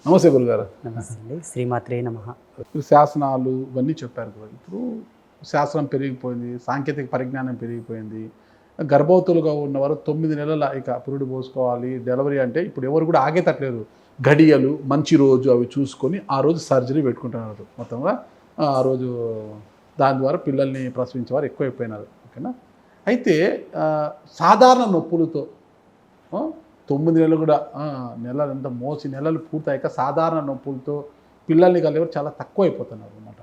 నమస్తే గురుగారు. నమస్తే అండి. శ్రీమాత్రే నమః. ఇప్పుడు శాసనాలు ఇవన్నీ చెప్పారు కదా. ఇప్పుడు శాస్త్రం పెరిగిపోయింది, సాంకేతిక పరిజ్ఞానం పెరిగిపోయింది. గర్భవతులుగా ఉన్నవారు 9 నెలల ఇక పురుడు పోసుకోవాలి, డెలివరీ అంటే ఇప్పుడు ఎవరు కూడా ఆగేటట్లేరు. గడియలు మంచి రోజు అవి చూసుకొని ఆ రోజు సర్జరీ పెట్టుకుంటున్నారు. మొత్తంగా ఆ రోజు దాని ద్వారా పిల్లల్ని ప్రసవించేవారు ఎక్కువైపోయినారు. ఓకేనా. అయితే సాధారణ నొప్పులతో 9 నెలలు కూడా నెలలంతా మోసి నెలలు పూర్తయ్యాక సాధారణ నొప్పులతో పిల్లల్ని కలిగేవారు చాలా తక్కువ అయిపోతున్నారు అనమాట.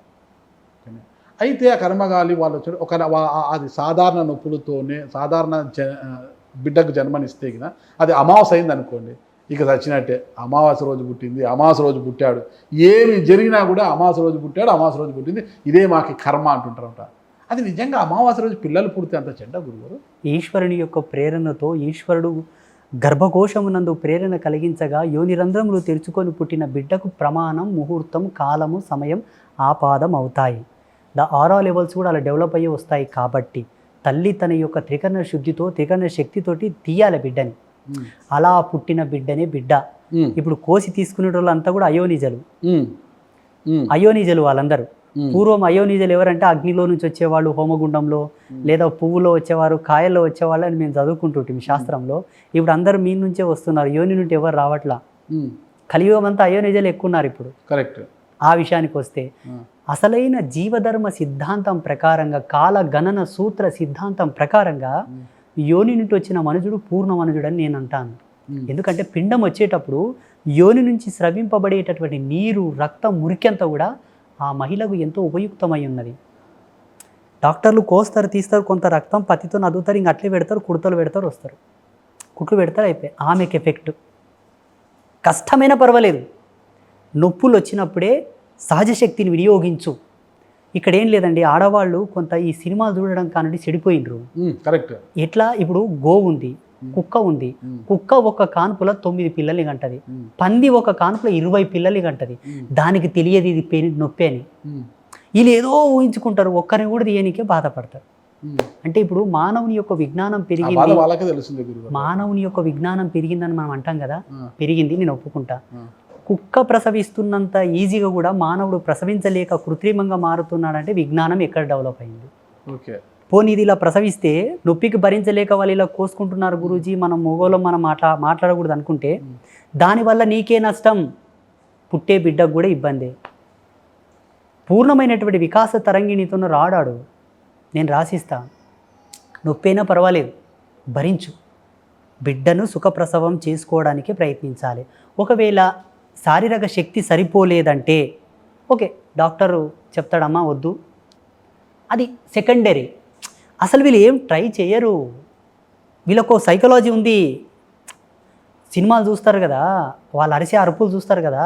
అయితే ఆ కర్మగాలి వాళ్ళు వచ్చి అది సాధారణ నొప్పులతోనే సాధారణ బిడ్డకు జన్మనిస్తే కదా అది అమావాస్య అయింది అనుకోండి, ఇక చచ్చినట్టే. అమావాస్య రోజు పుట్టింది, అమావాస్య రోజు పుట్టాడు, ఏమి జరిగినా కూడా అమావాస్య రోజు పుట్టాడు, అమావాస్య రోజు పుట్టింది, ఇదే మాకి కర్మ అంటుంటారంట. అది నిజంగా అమావాస్య రోజు పిల్లలు పుడితే అంత చెడ్డ గురుగారు? ఈశ్వరుని యొక్క ప్రేరణతో ఈశ్వరుడు గర్భకోశమునందు ప్రేరణ కలిగించగా యోనిరంధ్రములు తెరుచుకొని పుట్టిన బిడ్డకు ప్రమాణం, ముహూర్తం, కాలము, సమయం ఆపాదం అవుతాయి. ఆరో లెవెల్స్ కూడా అలా డెవలప్ అయ్యి వస్తాయి. కాబట్టి తల్లి తన యొక్క త్రికరణ శుద్ధితో త్రికరణ శక్తితోటి తీయాలి బిడ్డని. అలా పుట్టిన బిడ్డనే బిడ్డ. ఇప్పుడు కోసి తీసుకునే వాళ్ళంతా కూడా అయోనిజలు. అయోనిజలు వాళ్ళందరూ. పూర్వం అయోనిజలు ఎవరంటే అగ్నిలో నుంచి వచ్చేవాళ్ళు, హోమగుండంలో లేదా పువ్వులో వచ్చేవారు, కాయల్లో వచ్చేవాళ్ళు అని మేము చదువుకుంటుంటాం శాస్త్రంలో. ఇప్పుడు అందరూ మీ నుంచే వస్తున్నారు, యోని నుండి ఎవరు రావట్లా. కలియుగం అంతా అయోనిజలు ఎక్కువ ఉన్నారు ఇప్పుడు. కరెక్ట్. ఆ విషయానికి వస్తే అసలైన జీవధర్మ సిద్ధాంతం ప్రకారంగా, కాల గణన సూత్ర సిద్ధాంతం ప్రకారంగా యోని నుండి వచ్చిన మనుజుడు పూర్ణ మనుజుడు అని నేను అంటాను. ఎందుకంటే పిండం వచ్చేటప్పుడు యోని నుంచి స్రవింపబడేటటువంటి నీరు, రక్తం, మురికంతా కూడా ఆ మహిళకు ఎంతో ఉపయుక్తమై ఉన్నది. డాక్టర్లు కోస్తారు, తీస్తారు, కొంత రక్తం పత్తితో నదువుతారు, ఇంక అట్లే పెడతారు, కుడతలు పెడతారు, వస్తారు, కుట్లు పెడతారు, అయిపోయి ఆమెకి ఎఫెక్ట్. కష్టమైన పర్వాలేదు, నొప్పులు వచ్చినప్పుడే సహజ శక్తిని వినియోగించు. ఇక్కడ ఏం లేదండి, ఆడవాళ్ళు కొంత ఈ సినిమాలు చూడడం కానుండి చెడిపోయినరు. కరెక్ట్. ఎట్లా, ఇప్పుడు గోవు ఉంది, కుక్క ఉంది. కుక్క ఒక కాన్పుల 9 పిల్లల్ని కంటది, పంది ఒక కాన్పుల 20 పిల్లల్ని కంటది. దానికి తెలియదు ఇది నొప్పి అని. వీళ్ళు ఏదో ఊహించుకుంటారు, ఒక్కరిని కూడా తీయనికే బాధపడతారు. అంటే ఇప్పుడు మానవుని యొక్క విజ్ఞానం పెరిగింది, మానవుని యొక్క విజ్ఞానం పెరిగిందని మనం అంటాం కదా. పెరిగింది, నేను ఒప్పుకుంటా. కుక్క ప్రసవిస్తున్నంత ఈజీగా కూడా మానవుడు ప్రసవించలేక కృత్రిమంగా మారుతున్నాడంటే విజ్ఞానం ఎక్కడ డెవలప్ అయింది? పోనీ ఇది ఇలా ప్రసవిస్తే నొప్పికి భరించలేక వాళ్ళు ఇలా కోసుకుంటున్నారు గురూజీ, మనం మొగోళ్ళం, మనం మాట్లాడకూడదు అనుకుంటే దానివల్ల నీకే నష్టం, పుట్టే బిడ్డకు కూడా ఇబ్బందే. పూర్ణమైనటువంటి వికాస తరంగిణితో రాడాడు, నేను రాసిస్తా, నొప్పైనా పర్వాలేదు భరించు, బిడ్డను సుఖప్రసవం చేసుకోవడానికి ప్రయత్నించాలి. ఒకవేళ శారీరక శక్తి సరిపోలేదంటే ఓకే, డాక్టరు చెప్తాడమ్మా వద్దు, అది సెకండరీ. అసలు వీళ్ళు ఏం ట్రై చేయరు, వీళ్ళకు సైకాలజీ ఉంది. సినిమాలు చూస్తారు కదా, వాళ్ళు అరిసే అరుపులు చూస్తారు కదా,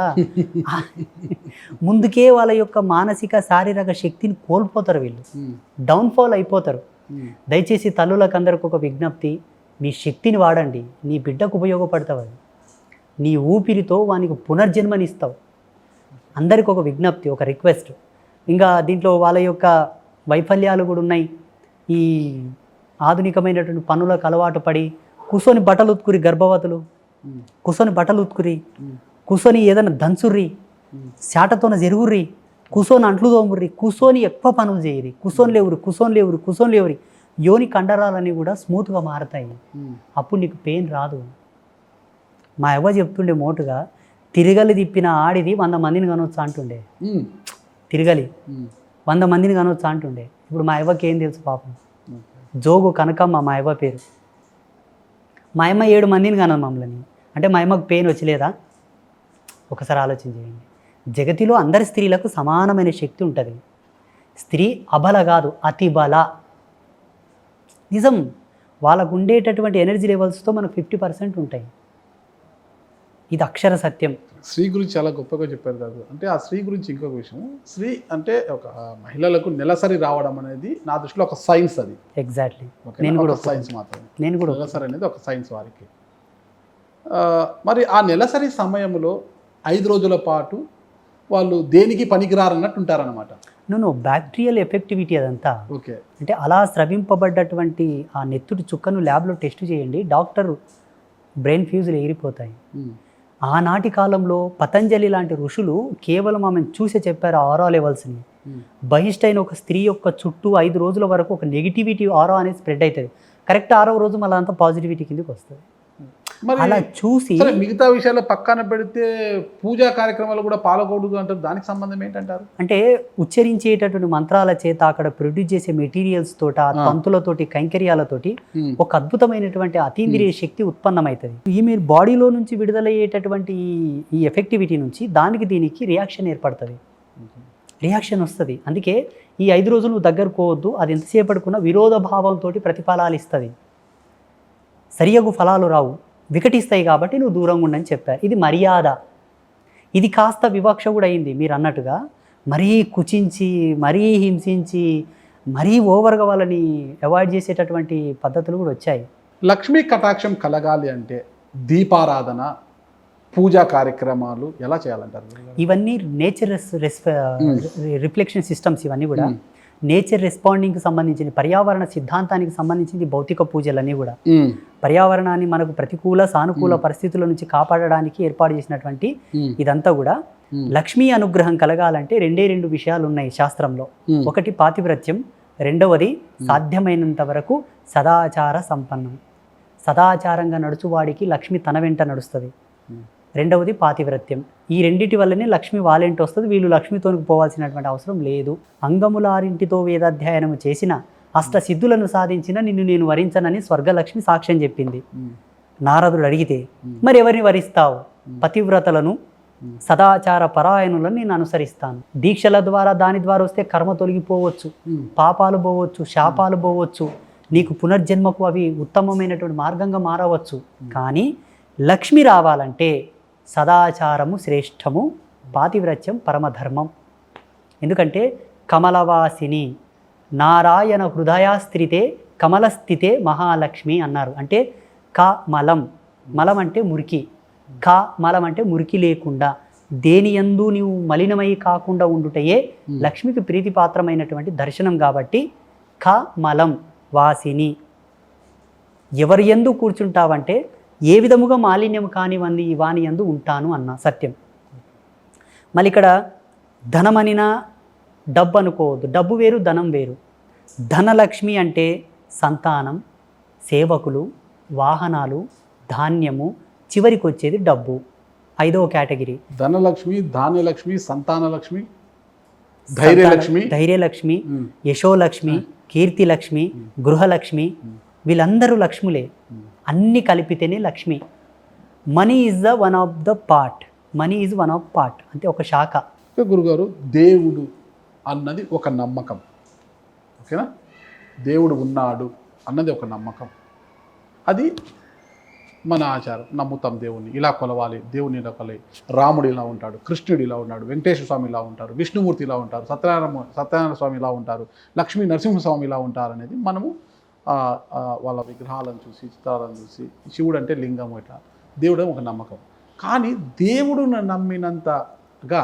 ముందుకే వాళ్ళ యొక్క మానసిక శారీరక శక్తిని కోల్పోతారు, వీళ్ళు డౌన్ఫాల్ అయిపోతారు. దయచేసి తల్లులకు అందరికి ఒక విజ్ఞప్తి, మీ శక్తిని వాడండి, నీ బిడ్డకు ఉపయోగపడతావు, అది నీ ఊపిరితో వానికి పునర్జన్మనిస్తావు. అందరికి ఒక విజ్ఞప్తి, ఒక రిక్వెస్ట్. ఇంకా దీంట్లో వాళ్ళ యొక్క వైఫల్యాలు కూడా ఉన్నాయి. ఈ ఆధునికమైనటువంటి పనులకు అలవాటు పడి కూర్చొని బట్టలు ఉతుకురి, గర్భవతులు కూర్చొని బట్టలు ఉతుకురి, కూర్చొని ఏదైనా దంచుర్రి, శాటతోన జరుగుర్రి, కూర్చొని అంట్లు తోముర్రి, కూర్చొని ఎక్కువ పనులు చేయరి, కూర్చొని లేవురి, యోని కండరాలన్నీ కూడా స్మూత్గా మారుతాయి. అప్పుడు నీకు పెయిన్ రాదు. మా అవ్వ చెప్తుండే మోటుగా, తిరగలి తిప్పిన ఆడిది 100 మందిని కనొచ్చా అంటుండే. తిరగలి 100 మందిని కనొచ్చా అంటుండే. ఇప్పుడు మా అవ్వకి ఏం తెలుసు పాపం, జోగు కనకమ్మ మా అవ్వ పేరు. మా అమ్మ 7 మందిని కనదు మమ్మల్ని. అంటే మా అమ్మకు పెయిన్ వచ్చలేదా? ఒకసారి ఆలోచన చేయండి. జగతిలో అందరి స్త్రీలకు సమానమైన శక్తి ఉంటుంది. స్త్రీ అబల కాదు, అతి బల. నిజం, వాళ్ళకు ఉండేటటువంటి ఎనర్జీ లెవెల్స్తో మనకు 50% ఉంటాయి. ఇది అక్షర సత్యం. స్త్రీ గురించి చాలా గొప్పగా చెప్పారు కాదు. అంటే ఆ స్త్రీ గురించి ఇంకొక విషయం, స్త్రీ అంటే ఒక మహిళలకు నెలసరి రావడం అనేది నా దృష్టిలో ఒక సైన్స్. అది ఎగ్జాక్ట్లీ నేను కూడా సైన్స్ మాత్రమే. నేను కూడా నెలసరి అనేది ఒక సైన్స్ వారికి. మరి ఆ నెలసరి సమయంలో 5 రోజుల పాటు వాళ్ళు దేనికి పనికిరారన్నట్టు ఉంటారన్నమాట. నువ్వు బ్యాక్టీరియల్ ఎఫెక్టివిటీ అదంతా. ఓకే. అంటే అలా స్రవింపబడ్డటువంటి ఆ నెత్తుటి చుక్కను ల్యాబ్లో టెస్ట్ చేయండి, డాక్టర్ బ్రెయిన్ ఫ్యూజులు ఎగిరిపోతాయి. ఆనాటి కాలంలో పతంజలి లాంటి ఋషులు కేవలం ఆమెను చూసే చెప్పారు ఆరా లెవెల్స్ని. బహిష్ట అయిన ఒక స్త్రీ యొక్క చుట్టూ 5 రోజుల వరకు ఒక నెగిటివిటీ ఆరా అనేది స్ప్రెడ్ అవుతుంది. కరెక్ట్ 6వ రోజు మళ్ళీ అంతా పాజిటివిటీ కిందకి వస్తుంది. మరి అలా చూసి సరే, మిగతా విషయాలు పక్కన పెడితే పూజా కార్యక్రమాలు కూడా పాల్గొకూడదు అంటారు. దానికి సంబంధం ఏంటంటారు? అంటే ఉచ్చరించేటటువంటి మంత్రాల చేత అక్కడ ప్రొడ్యూస్ చేసే మెటీరియల్స్ తోట, తంతులతోటి, కైంకర్యాలతోటి ఒక అద్భుతమైనటువంటి అతీంద్రియ శక్తి ఉత్పన్నమవుతుంది. ఈ మీరు బాడీలో నుంచి విడుదలయ్యేటటువంటి ఈ ఎఫెక్టివిటీ నుంచి దీనికి రియాక్షన్ ఏర్పడుతుంది, రియాక్షన్ వస్తుంది. అందుకే ఈ 5 రోజులు నువ్వు దగ్గర పోవద్దు. అది ఎంతసేపడుకున్నా విరోధ భావంతో ప్రతిఫలాలు ఇస్తుంది, సరియగు ఫలాలు రావు, వికటిస్తాయి. కాబట్టి నువ్వు దూరంగా ఉండని చెప్పారు. ఇది మర్యాద. ఇది కాస్త వివక్ష కూడా అయింది మీరు అన్నట్టుగా. మరీ కుచించి, మరీ హింసించి, మరీ ఓవర్గా వాళ్ళని అవాయిడ్ చేసేటటువంటి పద్ధతులు కూడా వచ్చాయి. లక్ష్మీ కటాక్షం కలగాలి అంటే దీపారాధన, పూజా కార్యక్రమాలు ఎలా చేయాలంటారు? ఇవన్నీ నేచర్ రిఫ్లెక్షన్ సిస్టమ్స్. ఇవన్నీ కూడా నేచర్ రెస్పాండింగ్కి సంబంధించిన, పర్యావరణ సిద్ధాంతానికి సంబంధించింది భౌతిక పూజలన్నీ కూడా. పర్యావరణాన్ని మనకు ప్రతికూల సానుకూల పరిస్థితుల నుంచి కాపాడడానికి ఏర్పాటు చేసినటువంటి ఇదంతా కూడా. లక్ష్మీ అనుగ్రహం కలగాలంటే 2 విషయాలు ఉన్నాయి శాస్త్రంలో. ఒకటి పాతివ్రత్యం, రెండవది సాధ్యమైనంత వరకు సదాచార సంపన్నం. సదాచారంగా నడుచువాడికి లక్ష్మి తన వెంట నడుస్తుంది. రెండవది పాతివ్రత్యం. ఈ రెండిటి వల్లనే లక్ష్మి వాళ్ళంటి వస్తుంది. వీళ్ళు లక్ష్మితోనికి పోవాల్సినటువంటి అవసరం లేదు. అంగములారింటితో వేదాధ్యయనము చేసిన, అష్టసిద్ధులను సాధించిన నిన్ను నేను వరించనని స్వర్గలక్ష్మి సాక్ష్యం చెప్పింది. నారదుడు అడిగితే మరి ఎవరిని వరిస్తావు? పతివ్రతలను, సదాచార పరాయణులను నేను అనుసరిస్తాను. దీక్షల ద్వారా, దాని ద్వారా వస్తే కర్మ తొలగిపోవచ్చు, పాపాలు పోవచ్చు, శాపాలు పోవచ్చు, నీకు పునర్జన్మకు అవి ఉత్తమమైనటువంటి మార్గంగా మారవచ్చు. కానీ లక్ష్మి రావాలంటే సదాచారము శ్రేష్టము, పాతివ్రత్యం పరమధర్మం. ఎందుకంటే కమలవాసిని నారాయణ హృదయాస్త్రితే కమలస్థితే మహాలక్ష్మి అన్నారు. అంటే మలం, మలం అంటే మురికి, మలం అంటే మురికి లేకుండా, దేని యందు నీవు మలినమై కాకుండా ఉండుటయే లక్ష్మికి ప్రీతిపాత్రమైనటువంటి దర్శనం. కాబట్టి మలం వాసిని. ఎవరి యందు కూర్చుంటావంటే ఏ విధముగా మాలిన్యం కానివన్నీ వాని యందు ఉంటాను అన్న సత్యం. మళ్ళీ ఇక్కడ ధనమనినా డబ్బు అనుకోవద్దు. డబ్బు వేరు, ధనం వేరు. ధనలక్ష్మి అంటే సంతానం, సేవకులు, వాహనాలు, ధాన్యము, చివరికి వచ్చేది డబ్బు. 5వ కేటగిరీ ధనలక్ష్మి, ధాన్యలక్ష్మి, సంతానలక్ష్మి, ధైర్యలక్ష్మి, యశోలక్ష్మి, కీర్తిలక్ష్మి, గృహలక్ష్మి. వీళ్ళందరూ లక్ష్ములే. అన్ని కలిపితేనే Lakshmi. Money is the one of the part. Money is one of part, అంటే ఒక శాఖ. గురుగారు, దేవుడు అన్నది ఒక నమ్మకం, ఓకేనా? దేవుడు ఉన్నాడు అన్నది ఒక నమ్మకం. అది మన ఆచారం. నమ్ముతాం దేవుణ్ణి, ఇలా కొలవాలి, దేవుని ఇలా కొలవాలి. రాముడు ఇలా ఉంటాడు, కృష్ణుడు ఇలా ఉన్నాడు, వెంకటేశ్వర స్వామి ఇలా ఉంటారు, విష్ణుమూర్తి ఇలా ఉంటారు, సత్యనారాయణ స్వామి ఇలా ఉంటారు, లక్ష్మీ నరసింహస్వామి ఇలా ఉంటారు అనేది మనము వాళ్ళ విగ్రహాలను చూసి, చిత్రాలను చూసి, శివుడు అంటే లింగం, ఇట్లా దేవుడు ఒక నమ్మకం. కానీ దేవుడును నమ్మినంతగా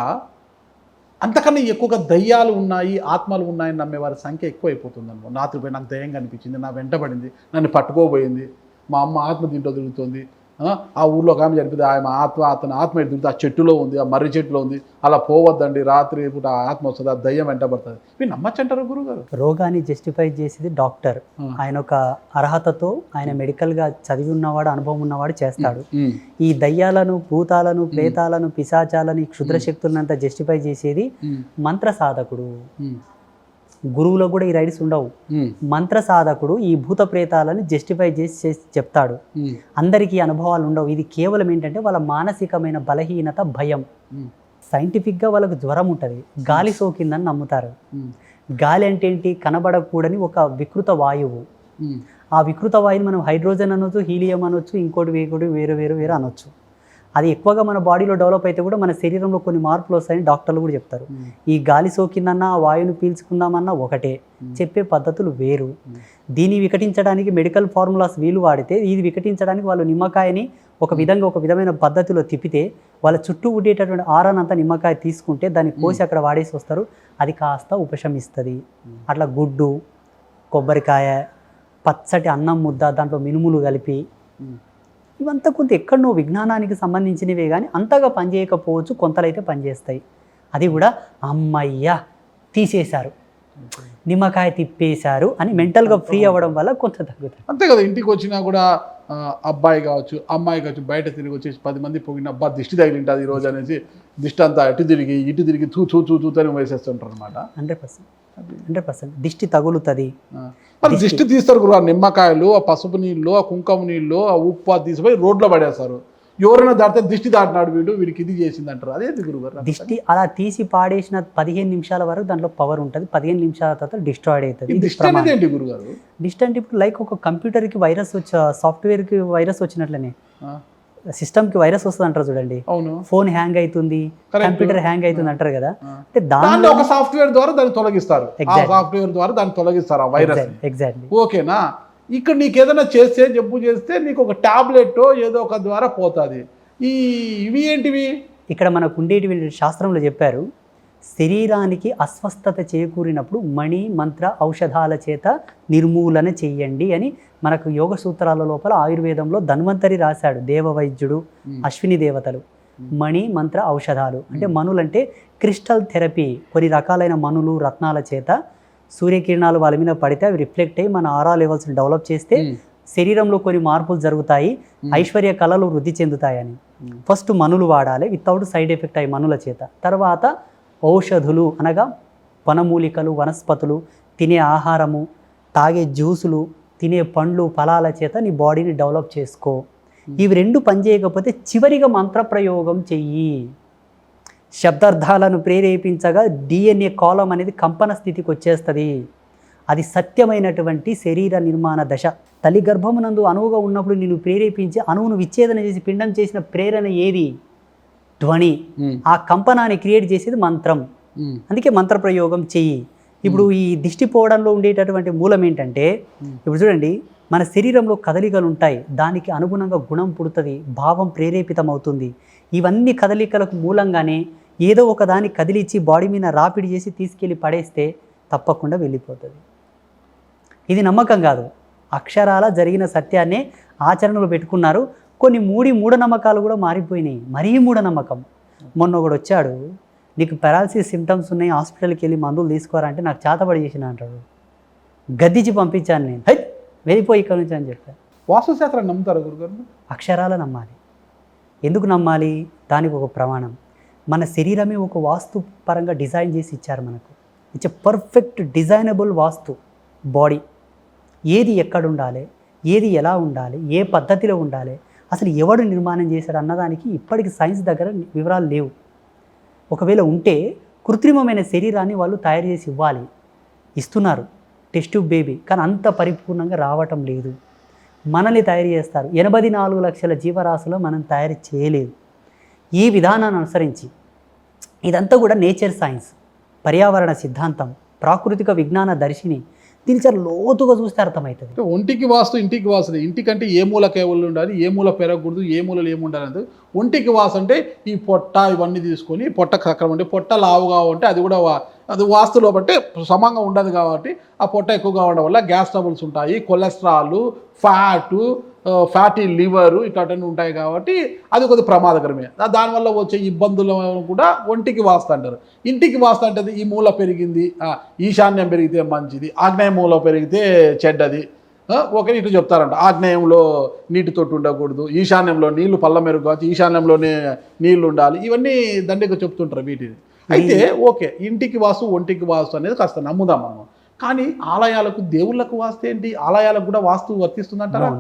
అంతకన్నా ఎక్కువగా దయ్యాలు ఉన్నాయి, ఆత్మలు ఉన్నాయని నమ్మే వారి సంఖ్య ఎక్కువైపోతుంది. రాత్రిపోయి నాకు దయ్యం కనిపించింది, నా వెంటబడింది, నన్ను పట్టుకోబోయింది, మా అమ్మ ఆత్మ దీంట్లో తిరుగుతుంది, ఆ ఊర్లో ఒక ఆమె చనిపోయింది, ఆమె అతని ఆత్మ తిరుగుతుంది, ఆ చెట్టులో ఉంది, ఆ మర్రి చెట్టులో ఉంది, అలా పోవద్దండి, రాత్రి పూట ఆ ఆత్మ వస్తుంది, ఆ దయ్యం వెంటబడుతుంది. ఇవి నమ్మచ్చంటారు గురుగారు? రోగాన్ని జస్టిఫై చేసేది డాక్టర్. ఆయన ఒక అర్హతతో, ఆయన మెడికల్గా చదివి ఉన్నవాడు, అనుభవం ఉన్నవాడు చేస్తాడు. ఈ దయ్యాలను, భూతాలను, ప్రేతాలను, పిశాచాలను, క్షుద్రశక్తులను అంతా జస్టిఫై చేసేది మంత్ర సాధకుడు. గురువులకు కూడా ఈ రైట్స్ ఉండవు. మంత్ర సాధకుడు ఈ భూత ప్రేతాలను జస్టిఫై చేసి చెప్తాడు. అందరికీ అనుభవాలు ఉండవు. ఇది కేవలం ఏంటంటే వాళ్ళ మానసికమైన బలహీనత, భయం. సైంటిఫిక్గా వాళ్ళకు జ్వరం ఉంటుంది, గాలి సోకిందని నమ్ముతారు. గాలి అంటే ఏంటి? కనబడకూడని ఒక వికృత వాయువు. ఆ వికృత వాయువుని మనం హైడ్రోజన్ అనొచ్చు, హీలియం అనొచ్చు, ఇంకోటి వేరు వేరు అనొచ్చు. అది ఎక్కువగా మన బాడీలో డెవలప్ అయితే కూడా మన శరీరంలో కొన్ని మార్పులు వస్తాయని డాక్టర్లు కూడా చెప్తారు. ఈ గాలి సోకిందన్నా, ఆ వాయువుని పీల్చుకుందామన్నా ఒకటే, చెప్పే పద్ధతులు వేరు. దీన్ని వికటించడానికి మెడికల్ ఫార్ములాస్ వీలు వాడితే, ఇది వికటించడానికి వాళ్ళు నిమ్మకాయని ఒక విధమైన పద్ధతిలో తిప్పితే, వాళ్ళ చుట్టూ ఉండేటటువంటి ఆరానంతా నిమ్మకాయ తీసుకుంటే దాన్ని కోసి అక్కడ వాడేసి వస్తారు. అది కాస్త ఉపశమిస్తుంది. అట్లా గుడ్డు, కొబ్బరికాయ, పచ్చటి అన్నం ముద్ద, దాంట్లో మినుములు కలిపి ఇవంతా కొంత ఎక్కడనో విజ్ఞానానికి సంబంధించినవే కానీ అంతగా పనిచేయకపోవచ్చు, కొంతలైతే పనిచేస్తాయి. అది కూడా అమ్మయ్య తీసేశారు, నిమ్మకాయ తిప్పేశారు అని మెంటల్గా ఫ్రీ అవ్వడం వల్ల కొంత తగ్గుతుంది. అంతే కదా, ఇంటికి వచ్చినా కూడా అబ్బాయి కావచ్చు అమ్మాయి కావచ్చు బయట తిరిగి వచ్చేసి 10 మంది పోగిన అబ్బా దిష్టి తగిలింటుంది ఈ రోజు అనేసి దిష్టి అంతా ఇటు తిరిగి తూతని వేసేస్తుంటారు అనమాట. 100% దిష్టి తగులుతుంది. మరి దిష్టి తీస్తారు గురు, ఆ నిమ్మకాయలు, ఆ పసుపు నీళ్ళు, ఆ కుంకుమ నీళ్ళు, ఆ ఉప్పు అది తీసిపోయి రోడ్లో పడేస్తారు. ఎవరైనా దాటితే దిష్టి దాటినాడు వీడికి ఇది చేసింది అంటారు. అదేంటి గురుగారు? దిష్టి అలా తీసి పాడేసిన 15 నిమిషాల వరకు దాంట్లో పవర్ ఉంటుంది. 15 నిమిషాల తర్వాత డిస్ట్రాయిడ్ అవుతుంది. దిష్టి అనేది ఏంటి గురుగారు? దిష్టి అంటే ఇప్పుడు లైక్ ఒక కంప్యూటర్కి వైరస్ సాఫ్ట్వేర్కి వైరస్ వచ్చినట్లనే సిస్టమ్కి వైరస్ వస్తుంది అంటారు చూడండి. అవును, ఫోన్ హ్యాంగ్ అవుతుంది, కంప్యూటర్ హ్యాంగ్ అవుతుంది అంటారు కదా. అంటే దాన్ని ఒక సాఫ్ట్వేర్ ద్వారా దాన్ని తొలగిస్తారు. సాఫ్ట్వేర్ ద్వారా దాన్ని తొలగిస్తారు ఆ వైరస్. ఎగ్జాక్ట్లీ. ఓకేనా? ఇక్కడ నీకు ఏదైనా చేస్తే జబ్బు చేస్తే నీకు ఒక టాబ్లెట్ ఏదో ఒక ద్వారా పోతుంది. ఇవి ఏంటివి? ఇక్కడ మనకు ఉండేటివి శాస్త్రంలో చెప్పారు, శరీరానికి అస్వస్థత చేకూరినప్పుడు మణి మంత్ర ఔషధాల చేత నిర్మూలన చెయ్యండి అని మనకు యోగ సూత్రాల లోపల ఆయుర్వేదంలో ధన్వంతరి రాశాడు. దేవవైద్యుడు, అశ్విని దేవతలు, మణి మంత్ర ఔషధాలు అంటే మనులంటే క్రిస్టల్ థెరపీ. కొన్ని రకాలైన మనులు రత్నాల చేత సూర్యకిరణాలు వాళ్ళ మీద పడితే అవి రిఫ్లెక్ట్ అయ్యి మన ఆరా లెవెల్స్ని డెవలప్ చేస్తే శరీరంలో కొన్ని మార్పులు జరుగుతాయి, ఐశ్వర్య కళలు వృద్ధి చెందుతాయని. ఫస్ట్ మనులు వాడాలి వితౌట్ సైడ్ ఎఫెక్ట్ అయ్యి మనుల చేత. తర్వాత ఔషధులు అనగా వనమూలికలు, వనస్పతులు, తినే ఆహారము, తాగే జ్యూసులు, తినే పండ్లు ఫలాల చేత నీ బాడీని డెవలప్ చేసుకో. ఇవి రెండు పనిచేయకపోతే చివరిగా మంత్రప్రయోగం చెయ్యి. శబ్దార్థాలను ప్రేరేపించగా DNA కాలం అనేది కంపన స్థితికి వచ్చేస్తుంది. అది సత్యమైనటువంటి శరీర నిర్మాణ దశ. తల్లి గర్భమునందు అణువుగా ఉన్నప్పుడు నిన్ను ప్రేరేపించి అణువును విచ్ఛేదన చేసి పిండం చేసిన ప్రేరణ ఏది? ధ్వని. ఆ కంపనాన్ని క్రియేట్ చేసేది మంత్రం. అందుకే మంత్రప్రయోగం చెయ్యి. ఇప్పుడు ఈ దిష్టి పోవడంలో ఉండేటటువంటి మూలం ఏంటంటే, ఇప్పుడు చూడండి మన శరీరంలో కదలికలు ఉంటాయి, దానికి అనుగుణంగా గుణం పుడుతుంది, భావం ప్రేరేపితం అవుతుంది. ఇవన్నీ కదలికలకు మూలంగానే ఏదో ఒక దాన్ని కదిలిచ్చి బాడీ మీద రాపిడి చేసి తీసుకెళ్ళి పడేస్తే తప్పకుండా వెళ్ళిపోతుంది. ఇది నమ్మకం కాదు, అక్షరాల జరిగిన సత్యాన్నే ఆచరణలో పెట్టుకున్నారు. కొన్ని మూఢనమ్మకాలు కూడా మారిపోయినాయి. మరీ మూఢనమ్మకం. మొన్న ఒకడు వచ్చాడు, నీకు పెరాలసిస్ సిమ్టమ్స్ ఉన్నాయి, హాస్పిటల్కి వెళ్ళి మందులు తీసుకోరా అంటే నాకు చేతబడి చేసిన అంటాడు. గద్దించి పంపించాను నేను, హై వెళ్ళిపోయి ఇక్కడ నుంచి అని చెప్పాను. వాస్తుశాస్త్రాన్ని నమ్ముతారు గురుగారు? అక్షరాల నమ్మాలి. ఎందుకు నమ్మాలి? దానికి ఒక ప్రమాణం. మన శరీరమే ఒక వాస్తు పరంగా డిజైన్ చేసి ఇచ్చారు మనకు. It's a perfect designable vastu body. ఏది ఎక్కడ ఉండాలి, ఏది ఎలా ఉండాలి, ఏ పద్ధతిలో ఉండాలి, అసలు ఎవడు నిర్మాణం చేశాడు అన్నదానికి ఇప్పటికి సైన్స్ దగ్గర వివరాలు లేవు. ఒకవేళ ఉంటే కృత్రిమమైన శరీరాన్ని వాళ్ళు తయారు చేసి ఇస్తున్నారు, టెస్ట్ ట్యూబ్ బేబీ. కానీ అంత పరిపూర్ణంగా రావటం లేదు. మనల్ని తయారు చేస్తారు. 84 లక్షల జీవరాశులు మనం తయారు చేయలేదు. ఈ విధానాన్ని అనుసరించి ఇదంతా కూడా నేచర్ సైన్స్, పర్యావరణ సిద్ధాంతం, ప్రాకృతిక విజ్ఞాన దర్శిని. దీన్ని చాలా లోతుగా చూస్తే అర్థమవుతుంది. ఒంటికి వాస్తు ఇంటికి వాస్తు. ఇంటికంటే ఏ మూలకే ఉండాలి, ఏ మూల పెరగకూడదు, ఏ మూలలు ఏముండాలి అంటే ఒంటికి వాస్తు అంటే ఈ పొట్ట ఇవన్నీ తీసుకొని పొట్ట సక్రమం అంటే పొట్ట లావుగా ఉంటే అది కూడా అది వాస్తులో బట్టే సమంగా ఉండదు. కాబట్టి ఆ పొట్ట ఎక్కువగా ఉండడం వల్ల గ్యాస్ ట్రబుల్స్ ఉంటాయి, కొలెస్ట్రాల్, ఫ్యాటీ లివరు ఇట్లాంటివన్నీ ఉంటాయి. కాబట్టి అది కొద్దిగా ప్రమాదకరమే. దానివల్ల వచ్చే ఇబ్బందులు కూడా ఒంటికి వాస్తు అంటారు. ఇంటికి వాస్తు అంటే ఈ మూల పెరిగింది, ఈశాన్యం పెరిగితే మంచిది, ఆగ్నేయ మూల పెరిగితే చెడ్డది. ఒకరి ఇటు చెప్తారంట, ఆగ్నేయంలో నీటితోటి ఉండకూడదు, ఈశాన్యంలో నీళ్లు పళ్ళ మెరుగు కావచ్చు, ఈశాన్యంలోనే నీళ్లు ఉండాలి. ఇవన్నీ దండిగా చెప్తుంటారు వీటిని. అయితే ఓకే, ఇంటికి వాస్తు ఒంటికి వాస్తు అనేది కాస్త నమ్ముదాం మనం. కానీ ఆలయాలకు దేవుళ్ళకు వాస్తు ఏంటి? ఆలయాలకు కూడా వాస్తు వర్తిస్తుందంటారా?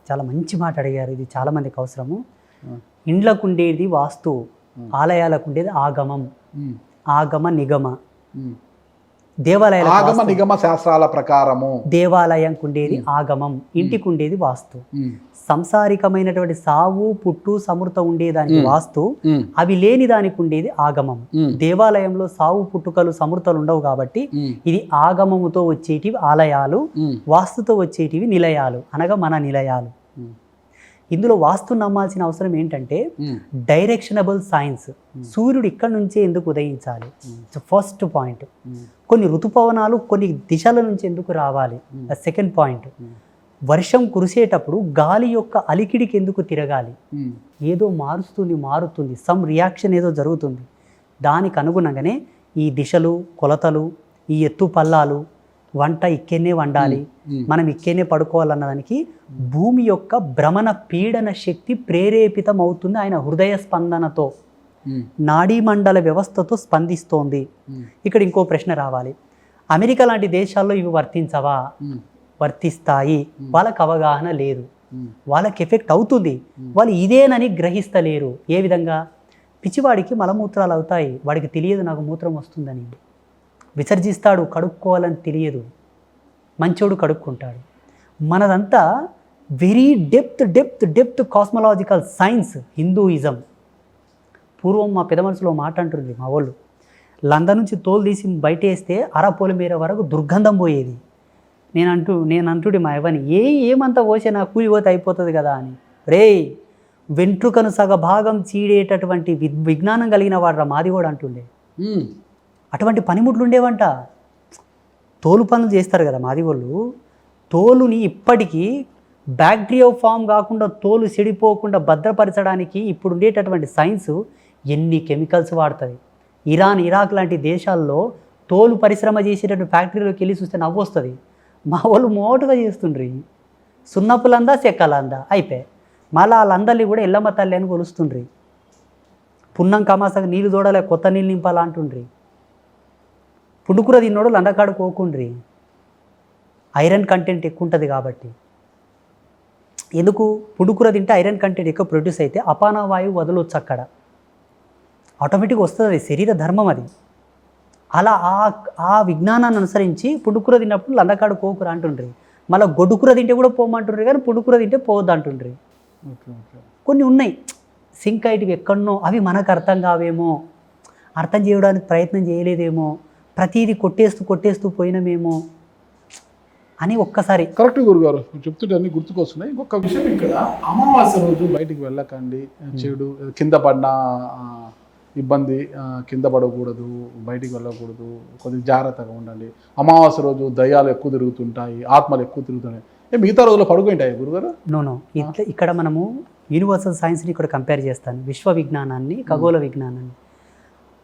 చాలా మంచి మాట అడిగారు. ఇది చాలా మందికి అవసరము. ఇండ్లకు ఉండేది వాస్తు, ఆలయాలకు ఉండేది ఆగమం, ఆగమ నిగమ. ఆగమ నిగమ శాస్త్రాల ప్రకారము దేవాలయంకు ఉండేది ఆగమం, ఇంటికి ఉండేది వాస్తు. సంసారికమైనటువంటి సావు పుట్టు సమృత ఉండేదానికి వాస్తు, అవి లేని దానికి ఉండేది ఆగమం. దేవాలయంలో సావు పుట్టుకలు సమృతలు ఉండవు కాబట్టి ఇది ఆగమముతో వచ్చేటివి ఆలయాలు, వాస్తుతో వచ్చేటివి నిలయాలు అనగా మన నిలయాలు. ఇందులో వాస్తు నమ్మాల్సిన అవసరం ఏంటంటే డైరెక్షనబుల్ సైన్స్. సూర్యుడు ఇక్కడి నుంచే ఎందుకు ఉదయించాలి, ఫస్ట్ పాయింట్. కొన్ని ఋతుపవనాలు కొన్ని దిశల నుంచి ఎందుకు రావాలి, సెకండ్ పాయింట్. వర్షం కురిసేటప్పుడు గాలి యొక్క అలికిడికి ఎందుకు తిరగాలి? ఏదో మారుతుంది, సమ్ రియాక్షన్ ఏదో జరుగుతుంది. దానికి అనుగుణంగానే ఈ దిశలు, కొలతలు, ఈ ఎత్తు పల్లాలు, వంట ఇక్కడనే వండాలి, మనం ఇక్కడనే పడుకోవాలన్న దానికి భూమి యొక్క భ్రమణ పీడన శక్తి ప్రేరేపితం అవుతుంది. ఆయన హృదయ స్పందనతో, నాడీ మండల వ్యవస్థతో స్పందిస్తోంది. ఇక్కడ ఇంకో ప్రశ్న రావాలి, అమెరికా లాంటి దేశాల్లో ఇవి వర్తించవా? వర్తిస్తాయి. వాళ్ళకి అవగాహన లేదు, వాళ్ళకి ఎఫెక్ట్ అవుతుంది, వాళ్ళు ఇదేనని గ్రహిస్తలేరు. ఏ విధంగా? పిచ్చివాడికి మలమూత్రాలు అవుతాయి, వాడికి తెలియదు నాకు మూత్రం వస్తుందని, విసర్జిస్తాడు, కడుక్కోవాలని తెలియదు, మంచోడు కడుక్కుంటాడు. మనదంతా very depth cosmological science, Hinduism. పూర్వం మా పెద్ద మనసులో మాట అంటుంది మా వాళ్ళు, లందన్ నుంచి తోలు తీసి బయట వేస్తే అరపోల మేర వరకు దుర్గంధం పోయేది. నేను అంటుడి మా ఎవని ఏమంతా పోసే నా కూలి పోతే అయిపోతుంది కదా అని. రే, వెంట్రుకను సగభాగం చీడేటటువంటి విజ్ఞానం కలిగిన వాడు మాది కూడా అంటుండే. అటువంటి పనిముట్లు ఉండేవంట. తోలు పనులు చేస్తారు కదా మాది వాళ్ళు. తోలుని ఇప్పటికీ బ్యాక్టీరియా ఫామ్ కాకుండా, తోలు చెడిపోకుండా భద్రపరచడానికి ఇప్పుడు ఉండేటటువంటి సైన్స్ ఎన్ని కెమికల్స్ వాడుతుంది. ఇరాక్ లాంటి దేశాల్లో తోలు పరిశ్రమ చేసేటటువంటి ఫ్యాక్టరీలోకి వెళ్ళి చూస్తే నవ్వు వస్తుంది. మా వాళ్ళు మోటుగా చేస్తుండ్రి, సున్నపులందా చెక్కలందా అయిపోయి. మళ్ళీ వాళ్ళందరినీ కూడా ఎల్లమ్మ తల్లి అని కొలుస్తుండ్రి. పున్నం కమాసగా నీళ్ళు తోడలే, కొత్త నీళ్ళు నింపాలా అంటుండ్రి. పుండుకూర తిన్నోడు లండకాడు కోకుండ్రి, ఐరన్ కంటెంట్ ఎక్కువ ఉంటుంది కాబట్టి. ఎందుకు? పుండుకూర తింటే ఐరన్ కంటెంట్ ఎక్కువ ప్రొడ్యూస్ అయితే అపాన వాయువు వదలొచ్చు, అక్కడ ఆటోమేటిక్గా వస్తుంది, అది శరీర ధర్మం అది. అలా ఆ విజ్ఞానాన్ని అనుసరించి పుండుకూర తిన్నప్పుడు లండకాడు కోకురా అంటుండ్రి. మళ్ళీ గొడ్డుకూర తింటే కూడా పోమంటుండ్రి, కానీ పుండుకూర తింటే పోవద్దు అంటుండ్రి. కొన్ని ఉన్నాయి సింక్ అయ్యేటివి ఎక్కడనో, అవి మనకు అర్థం కావేమో, అర్థం చేయడానికి ప్రయత్నం చేయలేదేమో, ప్రతిదీ కొట్టేస్తూ పోయినామేమో అని ఒక్కసారి. కరెక్ట్ గురుగారు చెప్తుంటే అన్ని గుర్తుకొస్తున్నాయి. ఇంకొక విషయం, ఇక్కడ అమావాస్య రోజు బయటికి వెళ్ళకండి, చెడు కింద పడిన ఇబ్బంది, కింద పడకూడదు, బయటికి వెళ్ళకూడదు, కొద్దిగా జాగ్రత్తగా ఉండండి. అమావాస్య రోజు దయ్యాలు ఎక్కువ తిరుగుతుంటాయి, ఆత్మలు ఎక్కువ తిరుగుతున్నాయి. మిగతా రోజుల్లో పడుకుంటాయి గురుగారు? నో. ఇక్కడ మనము యూనివర్సల్ సైన్స్ని ఇక్కడ కంపేర్ చేస్తాను, విశ్వ విజ్ఞానాన్ని, ఖగోళ విజ్ఞానాన్ని.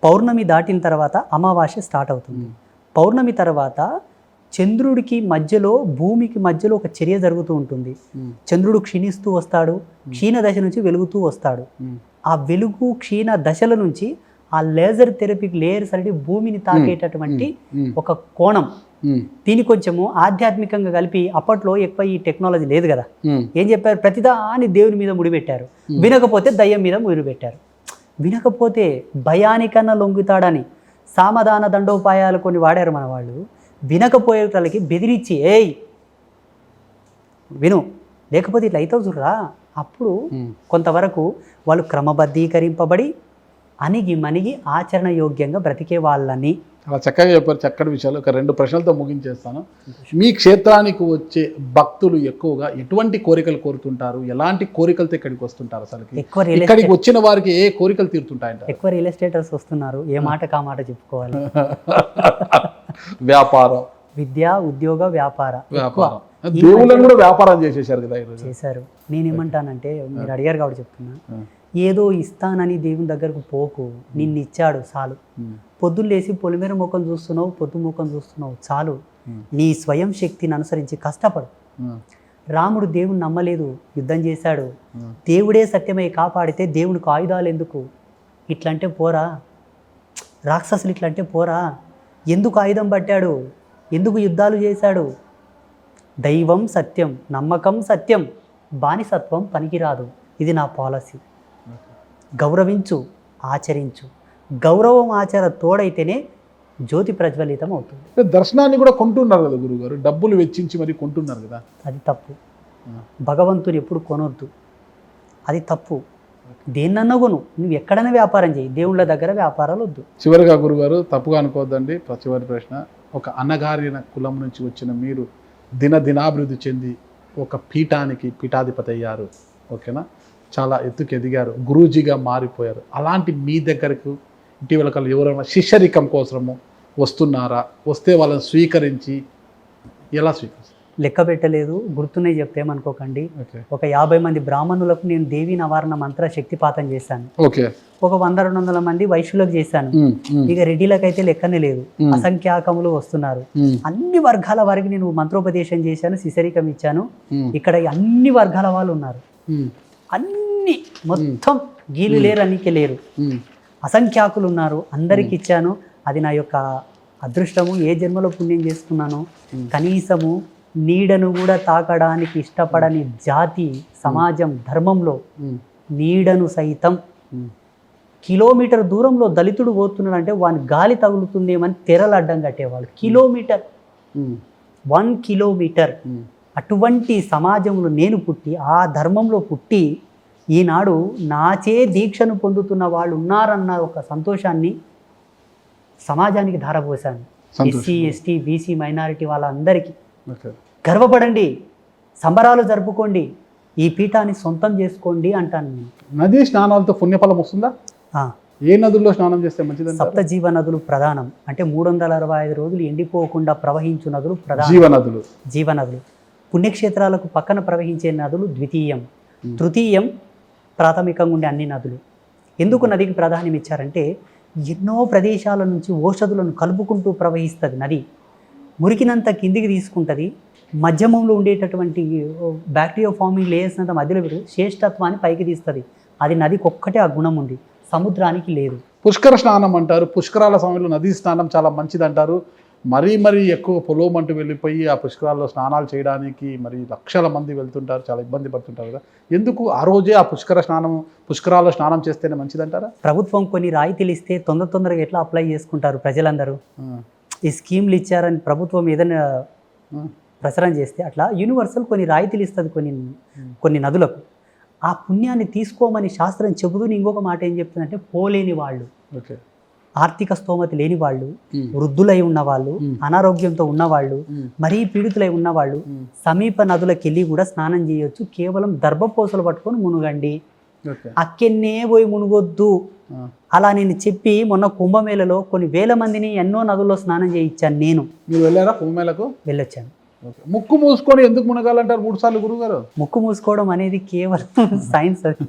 పౌర్ణమి దాటిన తర్వాత అమావాస్య స్టార్ట్ అవుతుంది. పౌర్ణమి తర్వాత చంద్రుడికి మధ్యలో, భూమికి మధ్యలో ఒక చర్య జరుగుతూ ఉంటుంది. చంద్రుడు క్షీణిస్తూ వస్తాడు, క్షీణ దశ నుంచి వెలుగుతూ వస్తాడు. ఆ వెలుగు క్షీణ దశల నుంచి ఆ లేజర్ థెరపీ లేయర్స్ అనేది భూమిని తాకేటటువంటి ఒక కోణం. దీని కొంచెము ఆధ్యాత్మికంగా కలిపి, అప్పట్లో ఎక్కువ ఈ టెక్నాలజీ లేదు కదా, ఏం చెప్పారు? ప్రతిదాని దేవుని మీద ముడిపెట్టారు, వినకపోతే దయ్యం మీద ముడిపెట్టారు. వినకపోతే భయానికన్నా లొంగుతాడని సామధాన దండోపాయాలు కొన్ని వాడారు మన వాళ్ళు. వినకపోయేటోళ్ళకి బెదిరించి, ఏయ్ విను, లేకపోతే ఇట్లా అవుతావు చూడరా. అప్పుడు కొంతవరకు వాళ్ళు క్రమబద్ధీకరింపబడి అణిగి మణిగి ఆచరణ యోగ్యంగా బ్రతికే వాళ్ళని. అలా చక్కగా చెప్పారు, చక్కటి విషయాలు. ఒక 2 ప్రశ్నలతో ముగించేస్తాను. మీ క్షేత్రానికి వచ్చే భక్తులు ఎక్కువగా ఎటువంటి కోరికలు కోరుతుంటారు? ఎలాంటి కోరికలతో ఇక్కడికి వస్తుంటారు? అసలు ఇక్కడికి వచ్చిన వారికి ఏ కోరికలు తీరుతుంటాయంట? ఎక్కువ రియల్ ఎస్టేటర్స్ వస్తున్నారు, ఏ మాట కా మాట చెప్పుకోవాలి. వ్యాపారం, విద్య, ఉద్యోగ, వ్యాపారం. దేవుళ్ళని కూడా వ్యాపారం చేసేసారు కదా. చేశారు. నేనేమంటానంటే, మీరు అడిగారు కాబట్టి చెప్తున్నా, ఏదో ఇస్తానని దేవుని దగ్గరకు పోకు, నిన్ను ఇచ్చాడు చాలు. పొద్దున్న లేసి పొలిమేర ముఖం చూస్తున్నావు, పొద్దు ముఖం చూస్తున్నావు చాలు. నీ స్వయం శక్తిని అనుసరించి కష్టపడు. రాముడు దేవుని నమ్మలేదు, యుద్ధం చేశాడు. దేవుడే సత్యమై కాపాడితే దేవునికి ఆయుధాలు ఎందుకు? ఇట్లంటే పోరా, రాక్షసులు ఇట్లంటే పోరా. ఎందుకు ఆయుధం పట్టాడు? ఎందుకు యుద్ధాలు చేశాడు? దైవం సత్యం, నమ్మకం సత్యం, బానిసత్వం పనికిరాదు. ఇది నా పాలసీ. గౌరవించు, ఆచరించు. గౌరవం ఆచార తోడైతేనే జ్యోతి ప్రజ్వలితం అవుతుంది. దర్శనాన్ని కూడా కొంటున్నారు కదా గురుగారు, డబ్బులు వెచ్చించి మరి కొంటున్నారు కదా, అది తప్పు. భగవంతుని ఎప్పుడు కొనొద్దు, అది తప్పు. దేన్నన్నా కొను, నువ్వు ఎక్కడైనా వ్యాపారం చేయి, దేవుళ్ళ దగ్గర వ్యాపారాలు వద్దు. చివరిగా గురుగారు తప్పుగా అనుకోవద్దండి, చివరి ప్రశ్న. ఒక అన్నగారిన కులం నుంచి వచ్చిన మీరు దినాభివృద్ధి చెంది ఒక పీఠాధిపతి అయ్యారు, ఓకేనా, చాలా ఎత్తుకు ఎదిగారు, గురూజీగా మారిపోయారు. అలాంటి మీ దగ్గరకు ఇటీవల కాలం ఎవరైనా శిష్యరికం కోసము వస్తున్నారా? వస్తే వాళ్ళని స్వీకరించి ఎలా స్వీకరిస్తారు? లెక్క పెట్టలేదు, గుర్తున్నాయి చెప్తేమనుకోకండి. ఓకే ఒక 50 మంది బ్రాహ్మణులకు నేను దేవీ నవారణ మంత్ర శక్తిపాతం చేశాను. ఓకే ఒక 100-200 మంది వైశ్యులకు చేశాను. ఇక రెడ్డిలకైతే లెక్కనే లేదు, అసంఖ్యాకములు వస్తున్నారు. అన్ని వర్గాల వారికి నేను మంత్రోపదేశం చేశాను, శిశరికం ఇచ్చాను. ఇక్కడ అన్ని వర్గాల వాళ్ళు ఉన్నారు, అన్ని మొత్తం గీలు లేరు, అన్నికి లేరు, అసంఖ్యాకులు ఉన్నారు, అందరికి ఇచ్చాను. అది నా యొక్క అదృష్టము. ఏ జన్మలో పుణ్యం చేసుకున్నాను. కనీసము నీడను కూడా తాకడానికి ఇష్టపడని జాతి సమాజం ధర్మంలో నీడను సైతం కిలోమీటర్ దూరంలో దళితుడు పోతున్నాడు అంటే వాని గాలి తగులుతుందేమని తెరలు అడ్డం కట్టేవాళ్ళు. కిలోమీటర్ 1 కిలోమీటర్ అటువంటి సమాజంలో నేను పుట్టి ఆ ధర్మంలో పుట్టి ఈనాడు నాచే దీక్షను పొందుతున్న వాళ్ళు ఉన్నారన్న ఒక సంతోషాన్ని సమాజానికి ధారపోసాను. ఎస్సీ ఎస్టీ బీసీ మైనారిటీ వాళ్ళందరికీ గర్వపడండి, సంబరాలు జరుపుకోండి, ఈ పీఠాన్ని సొంతం చేసుకోండి అంటాను నేను. నదీ స్నానాలతో పుణ్యఫలం వస్తుందా? ఏ నదుల్లో స్నానం చేస్తే మంచిది? సప్త జీవ నదులు ప్రధానం. అంటే 365 రోజులు ఎండిపోకుండా ప్రవహించు నదులు ప్రధాన జీవనదులు. పుణ్యక్షేత్రాలకు పక్కన ప్రవహించే నదులు ద్వితీయం. తృతీయం ప్రాథమికంగా ఉండే అన్ని నదులు. ఎందుకు నదికి ప్రాధాన్యం ఇచ్చారంటే ఎన్నో ప్రదేశాల నుంచి ఔషధులను కలుపుకుంటూ ప్రవహిస్తుంది నది. మురికినంత కిందికి తీసుకుంటుంది, మధ్యమంలో ఉండేటటువంటి బ్యాక్టీరియా ఫార్మింగ్ లేయర్స్ అంతా మధ్యలో పెట్టి శ్రేష్టత్వాన్ని పైకి తీస్తుంది. అది నదికి ఒక్కటే ఆ గుణం ఉంది, సముద్రానికి లేదు. పుష్కర స్నానం అంటారు, పుష్కరాల సమయంలో నదీ స్నానం చాలా మంచిది అంటారు. మరీ ఎక్కువ పొలోమంటూ వెళ్ళిపోయి ఆ పుష్కరాల్లో స్నానాలు చేయడానికి మరి లక్షల మంది వెళ్తుంటారు, చాలా ఇబ్బంది పడుతుంటారు కదా. ఎందుకు ఆ రోజే ఆ పుష్కరాల్లో స్నానం చేస్తేనే మంచిదంటారా? ప్రభుత్వం కొన్ని రాయితీలు ఇస్తే తొందరగా ఎట్లా అప్లై చేసుకుంటారు ప్రజలందరూ. ఈ స్కీమ్లు ఇచ్చారని ప్రభుత్వం ఏదైనా ప్రచారం చేస్తే అట్లా యూనివర్సల్ కొన్ని రాయితీలు ఇస్తుంది కొన్ని నదులకు. ఆ పుణ్యాన్ని తీసుకోమని శాస్త్రం చెబుతూ ఇంకొక మాట ఏం చెప్తుందంటే, పోలేని వాళ్ళు, ఆర్థిక స్తోమత లేని వాళ్ళు, వృద్ధులై ఉన్నవాళ్ళు, అనారోగ్యంతో ఉన్నవాళ్ళు, మరీ పీడితులై ఉన్నవాళ్ళు సమీప నదులకు వెళ్ళి కూడా స్నానం చేయొచ్చు. కేవలం దర్భపోసలు పట్టుకొని మునుగండి, అక్కెన్నే పోయి మునుగొద్దు అలా నేను చెప్పి మొన్న కుంభమేళలో కొన్ని వేల మందిని ఎన్నో నదుల్లో స్నానం చేయించాను నేను. మీరు వెళ్ళారా కుంభమేళకు? వెళ్ళొచ్చాను. ముక్కు మూసుకొని ఎందుకు మునగాలంటారు 3 సార్లు గురుగారు? ముక్కు మూసుకోవడం అనేది కేవలం సైన్స్. అది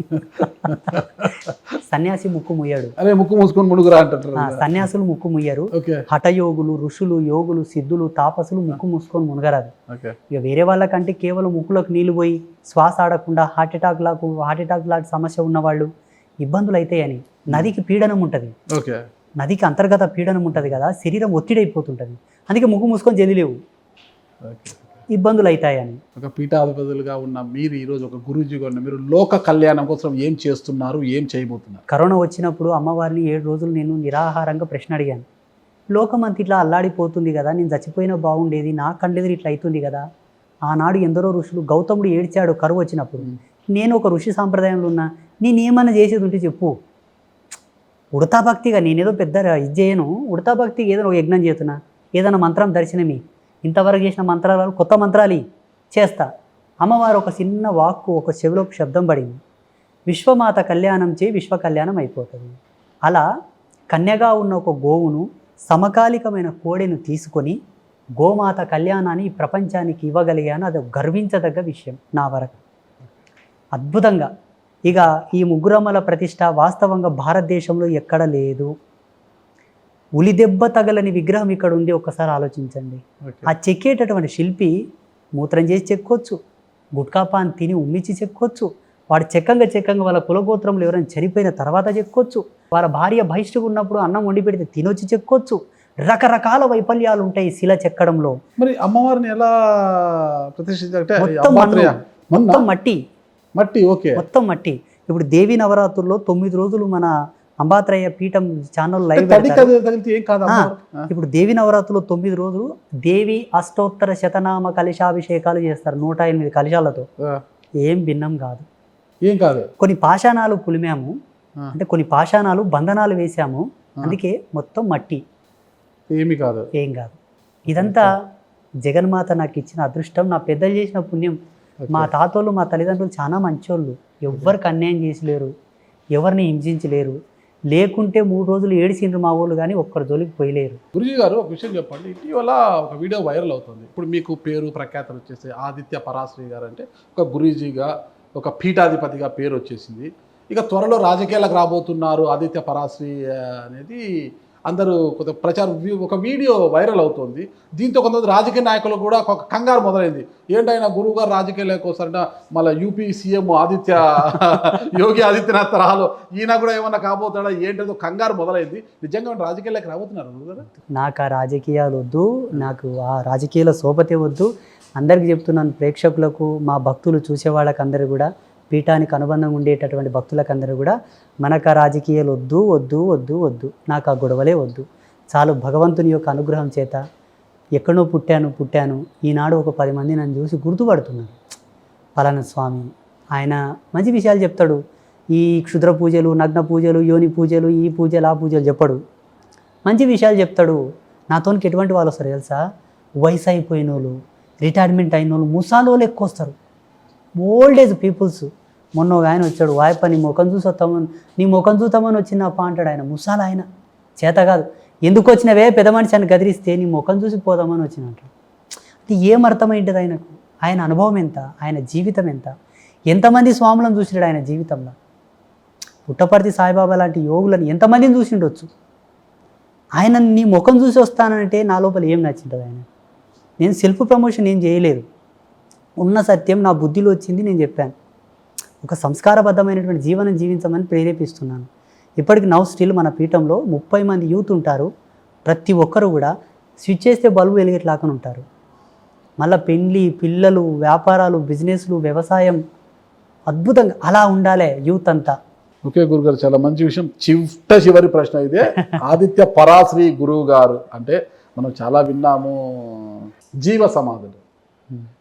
సన్యాసి ముక్కు ముయ్యాడు. అదే ముక్కు మూసుకొని మునుగురా అంటారు. సన్యాసులు ముక్కు ముయ్యారు. హఠయోగులు, ఋషులు, యోగులు, సిద్ధులు, తాపసులు ముక్కు మూసుకొని మునగరాదు. ఇక వేరే వాళ్ళకంటే కేవలం ముక్కులోకి నీళ్ళు పోయి శ్వాస ఆడకుండా హార్ట్ అటాక్ లాంటి సమస్య ఉన్నవాళ్ళు ఇబ్బందులు అవుతాయని. నదికి పీడనం ఉంటుంది, నదికి అంతర్గత పీడనం ఉంటుంది కదా, శరీరం ఒత్తిడి అయిపోతుంటుంది. అందుకే ముక్కు మూసుకొని జల్లిలేవు, ఇబ్బందులు అవుతాయని. ఒక పీఠాధిపతులుగా ఉన్న మీరు ఈరోజు ఒక గురూజీగా ఉన్న మీరు లోక కళ్యాణం కోసం ఏం చేస్తున్నారు, ఏం చేయబోతున్నారు? కరోనా వచ్చినప్పుడు అమ్మవారిని 7 రోజులు నేను నిరాహారంగా ప్రశ్న అడిగాను. లోకం అంత ఇట్లా అల్లాడిపోతుంది కదా, నేను చచ్చిపోయినా బాగుండేది, నా కళ్ళెదురు ఇట్లా అవుతుంది కదా. ఆనాడు ఎందరో ఋషులు, గౌతముడు ఏడ్చాడు కరువు వచ్చినప్పుడు. నేను ఒక ఋషి సాంప్రదాయంలో ఉన్నా, నేనేమన్నా చేసేది ఉంటే చెప్పు. ఉడతా భక్తిగా నేనేదో పెద్ద ఇది చేయను, ఉడతా భక్తిగా ఏదైనా ఒక యజ్ఞం చేస్తున్నా, ఏదైనా మంత్రం దర్శనమి, ఇంతవరకు చేసిన మంత్రాలు కొత్త మంత్రాలు చేస్తా. అమ్మవారు ఒక చిన్న వాక్కు ఒక చెవిలో శబ్దం పడింది, విశ్వమాత కళ్యాణం చేయి విశ్వ కళ్యాణం అయిపోతుంది. అలా కన్యగా ఉన్న ఒక గోవును, సమకాలికమైన కోడెను తీసుకొని గోమాత కళ్యాణాన్ని ఈ ప్రపంచానికి ఇవ్వగలిగాను. అది గర్వించదగ్గ విషయం నా వరకు. అద్భుతంగా. ఇక ఈ ముగ్గురమ్మల ప్రతిష్ట వాస్తవంగా భారతదేశంలో ఎక్కడ లేదు. ఉలిదెబ్బ తగలని విగ్రహం ఇక్కడ ఉంది, ఒక్కసారి ఆలోచించండి. ఆ చెక్కేటటువంటి శిల్పి మూత్రం చేసి చెక్కొచ్చు, గుట్కా పాన్ తిని ఉమ్మిచ్చి చెక్కొచ్చు, వాడు చెక్కంగా వాళ్ళ కులగోత్రంలో ఎవరైనా చనిపోయిన తర్వాత చెక్కొచ్చు, వాళ్ళ భార్య బహిష్టుగా ఉన్నప్పుడు అన్నం వండి పెడితే తినొచ్చి చెక్కొచ్చు. రకరకాల వైఫల్యాలు ఉంటాయి శిల చెక్కడంలో. మరి అమ్మవారిని ఎలా ప్రతిష్ఠించారంటే మొత్తం మట్టి. ఓకే, మొత్తం మట్టి. ఇప్పుడు దేవి నవరాత్రుల్లో 9 రోజులు మన అంబాత్రయ్య పీఠం ఛానల్ లైవ్. ఇప్పుడు దేవి నవరాత్రులు 9 రోజులు దేవి అష్టోత్తర శతనామ కలశాభిషేకాలు చేస్తారు 108 కలశాలతో. ఏం భిన్నం కాదు, ఏం కాదు. కొన్ని పాషాణాలు పులిమాము, అంటే కొన్ని పాషాణాలు బంధనాలు వేసాము, అందుకే మొత్తం మట్టి. ఏం కాదు. ఇదంతా జగన్మాత నాకు ఇచ్చిన అదృష్టం, నా పెద్దలు చేసిన పుణ్యం. మా తాతోళ్ళు మా తల్లిదండ్రులు చాలా మంచోళ్ళు, ఎవ్వరికి అన్యాయం చేసిలేరు, ఎవరిని హింసించలేరు. లేకుంటే 3 రోజులు ఏడిసిండ్రు మా వాళ్ళు కానీ ఒక్కరి జోలికి పోయలేరు. గురుజీ గారు ఒక విషయం చెప్పండి. ఇటీవల ఒక వీడియో వైరల్ అవుతుంది. ఇప్పుడు మీకు పేరు ప్రఖ్యాతలు వచ్చేసి ఆదిత్య పరాశ్రీ గారు అంటే ఒక గురూజీగా, ఒక పీఠాధిపతిగా పేరు వచ్చేసింది. ఇక త్వరలో రాజకీయాలకు రాబోతున్నారు ఆదిత్య పరాశ్రీ అనేది అందరూ కొంత ప్రచారం, ఒక వీడియో వైరల్ అవుతుంది. దీంతో కొంతమంది రాజకీయ నాయకులు కూడా ఒక కంగారు మొదలైంది. ఏంటైనా గురువు గారు రాజకీయాలకు వస్తారంట, మళ్ళీ యూపీ సీఎం యోగి ఆదిత్యనాథ్ తరహాలో ఈయన కూడా ఏమన్నా కాబోతాడా ఏంటో కంగారు మొదలైంది. నిజంగా రాజకీయాలకు రాబోతున్నారు గురుగారు? నాకు ఆ రాజకీయాలు వద్దు, నాకు ఆ రాజకీయాల సోపతే వద్దు. అందరికీ చెప్తున్నాను, ప్రేక్షకులకు, మా భక్తులు చూసే వాళ్ళకి అందరూ కూడా, పీఠానికి అనుబంధంగా ఉండేటటువంటి భక్తులకందరూ కూడా, మనకు ఆ రాజకీయాలు వద్దు వద్దు వద్దు వద్దు, నాకు ఆ గొడవలే వద్దు. చాలు భగవంతుని యొక్క అనుగ్రహం చేత ఎక్కడో పుట్టాను. ఈనాడు ఒక 10 మంది నన్ను చూసి గుర్తుపడుతున్నారు. పలానా స్వామి ఆయన మంచి విషయాలు చెప్తాడు. ఈ క్షుద్ర పూజలు, నగ్న పూజలు, యోని పూజలు, ఈ పూజలు ఆ పూజలు చెప్పడు, మంచి విషయాలు చెప్తాడు. నాతోనికి ఎటువంటి వాళ్ళు వస్తారు తెలుసా? వయసు అయిపోయిన వాళ్ళు, రిటైర్మెంట్ అయిన వాళ్ళు, ముసాలోళ్ళు ఎక్కువ వస్తారు. Old age peoples. మొన్న ఒక ఆయన వచ్చాడు, వాయప్ప నీ ముఖం చూస్తామని వచ్చిందప్ప అంటాడు. ఆయన ముసాల, ఆయన చేత కాదు, ఎందుకు వచ్చినవే పెద్ద మనిషి అని గదిరిస్తే నీ ముఖం చూసి పోదామని వచ్చినట్టు. అది ఏం అర్థమైంటుంది ఆయనకు? ఆయన అనుభవం ఎంత, ఆయన జీవితం ఎంత, ఎంతమంది స్వాములను చూసినాడు ఆయన జీవితంలో. పుట్టపర్తి సాయిబాబా లాంటి యోగులను ఎంతమందిని చూసిండొచ్చు. ఆయన నీ ముఖం చూసి వస్తానంటే నా లోపల ఏం నచ్చింటుంది ఆయన? నేను సెల్ఫ్ ప్రమోషన్ ఏం చేయలేదు, ఉన్న సత్యం నా బుద్ధిలో వచ్చింది, నేను చెప్పాను. ఒక సంస్కారబద్ధమైనటువంటి జీవనం జీవించమని ప్రేరేపిస్తున్నాను. ఇప్పటికి నౌ స్టిల్ మన పీఠంలో 30 మంది యూత్ ఉంటారు. ప్రతి ఒక్కరు కూడా స్విచ్ చేస్తే బల్బు వెలిగేట్లాగా ఉంటారు. మళ్ళీ పెళ్ళి, పిల్లలు, వ్యాపారాలు, బిజినెస్లు, వ్యవసాయం, అద్భుతంగా అలా ఉండాలి యూత్ అంతా. ఓకే గురుగారు, చాలా మంచి విషయం. చివరి ప్రశ్న ఇదే. ఆదిత్య పరాశ్రీ గురువు గారు అంటే మనం చాలా విన్నాము, జీవ సమాధులు.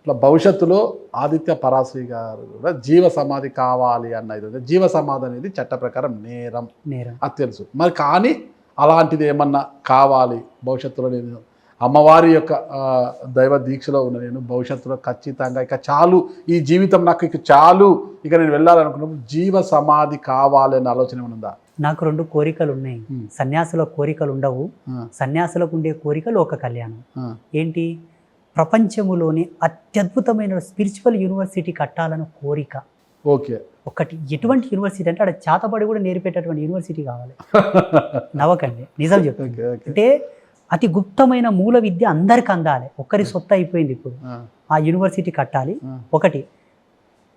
ఇట్లా భవిష్యత్తులో ఆదిత్య పరాశ్రీ గారు కూడా జీవ సమాధి కావాలి అన్నది. జీవ సమాధి అనేది చట్ట ప్రకారం నేరం, అది తెలుసు. మరి కానీ అలాంటిది ఏమన్నా కావాలి భవిష్యత్తులో, నేను అమ్మవారి యొక్క దైవ దీక్షలో ఉన్న నేను భవిష్యత్తులో ఖచ్చితంగా ఇక చాలు, ఈ జీవితం నాకు ఇక చాలు, ఇక నేను వెళ్ళాలనుకున్నప్పుడు జీవ సమాధి కావాలి అనే ఆలోచన ఏమన్నా? నాకు 2 కోరికలు ఉన్నాయి. సన్యాసుల కోరికలు ఉండవు. సన్యాసులకు ఉండే కోరిక లోక కళ్యాణం. ఏంటి? ప్రపంచములోని అత్యద్భుతమైన స్పిరిచువల్ యూనివర్సిటీ కట్టాలని కోరిక. ఓకే. ఒకటి ఎటువంటి యూనివర్సిటీ అంటే అక్కడ చేతబడి కూడా నేర్పేటటువంటి యూనివర్సిటీ కావాలి. నవ్వకండి, నిజం చెప్తాను. అంటే అతి గుప్తమైన మూల విద్య అందరికి అందాలి. ఒక్కరి సొత్తు అయిపోయింది ఇప్పుడు. ఆ యూనివర్సిటీ కట్టాలి. ఒకటి,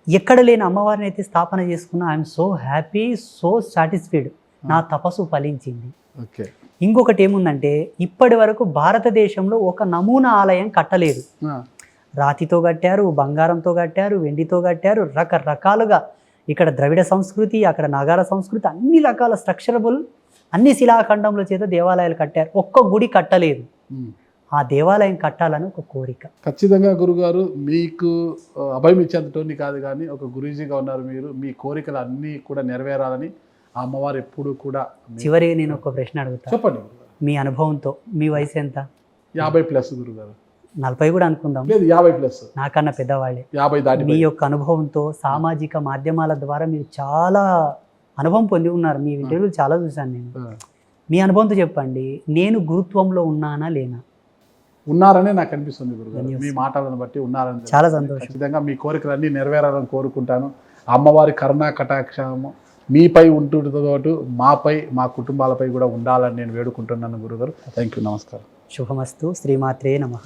ఎక్కడ లేని అమ్మవారిని అయితే స్థాపన చేసుకున్నా, I'm so happy, so satisfied, నా తపస్సు ఫలించింది. ఓకే. ఇంకొకటి ఏముందంటే, ఇప్పటి వరకు భారతదేశంలో ఒక నమూనా ఆలయం కట్టలేదు. రాతితో కట్టారు, బంగారంతో కట్టారు, వెండితో కట్టారు, రకరకాలుగా. ఇక్కడ ద్రవిడ సంస్కృతి, అక్కడ నాగాల సంస్కృతి, అన్ని రకాల స్ట్రక్చరబుల్, అన్ని శిలాఖండంల చేత దేవాలయాలు కట్టారు. ఒక్క గుడి కట్టలేదు. ఆ దేవాలయం కట్టాలని ఒక కోరిక. ఖచ్చితంగా గురుగారు, మీకు అభయం ఇచ్చేంతటోని కాదు కానీ ఒక గురూజీగా ఉన్నారు మీరు. మీ కోరికలు అన్నీ కూడా నెరవేరాలని ఆ అమ్మవారు ఎప్పుడు కూడా. చివరిగా నేను ఒక ప్రశ్న అడుగుతాను, చెప్పండి. మీ అనుభవంతో, మీ వయసు ఎంత? 50+ గురుగారు. 40 కూడా అనుకుందాం. లేదు, 50+. నాకన్నా పెద్దవాళ్ళే. 50 దాటి. మీ యొక్క అనుభవంతో, సామాజిక మాధ్యమాల ద్వారా మీరు చాలా అనుభవం పొంది ఉన్నారు. మీ వీడియోలు చాలా చూశాను నేను. మీ అనుభవంతో చెప్పండి, నేను గురుత్వంలో ఉన్నానా లేనా? ఉన్నారనే నాకు అనిపిస్తుంది గురుగారు. మీ మాటలను బట్టి ఉన్నారని. చాలా సంతోషం. ఖచ్చితంగా మీ కోరికలన్నీ నెరవేరాలని కోరుకుంటాను. అమ్మవారి కరుణా కటాక్షము మీపై ఉంటుందో పాటు మాపై, మా కుటుంబాలపై కూడా ఉండాలని నేను వేడుకుంటున్నాను గురుగారు. థ్యాంక్ యూ, నమస్కారం. శుభమస్తు. శ్రీమాత్రే నమః.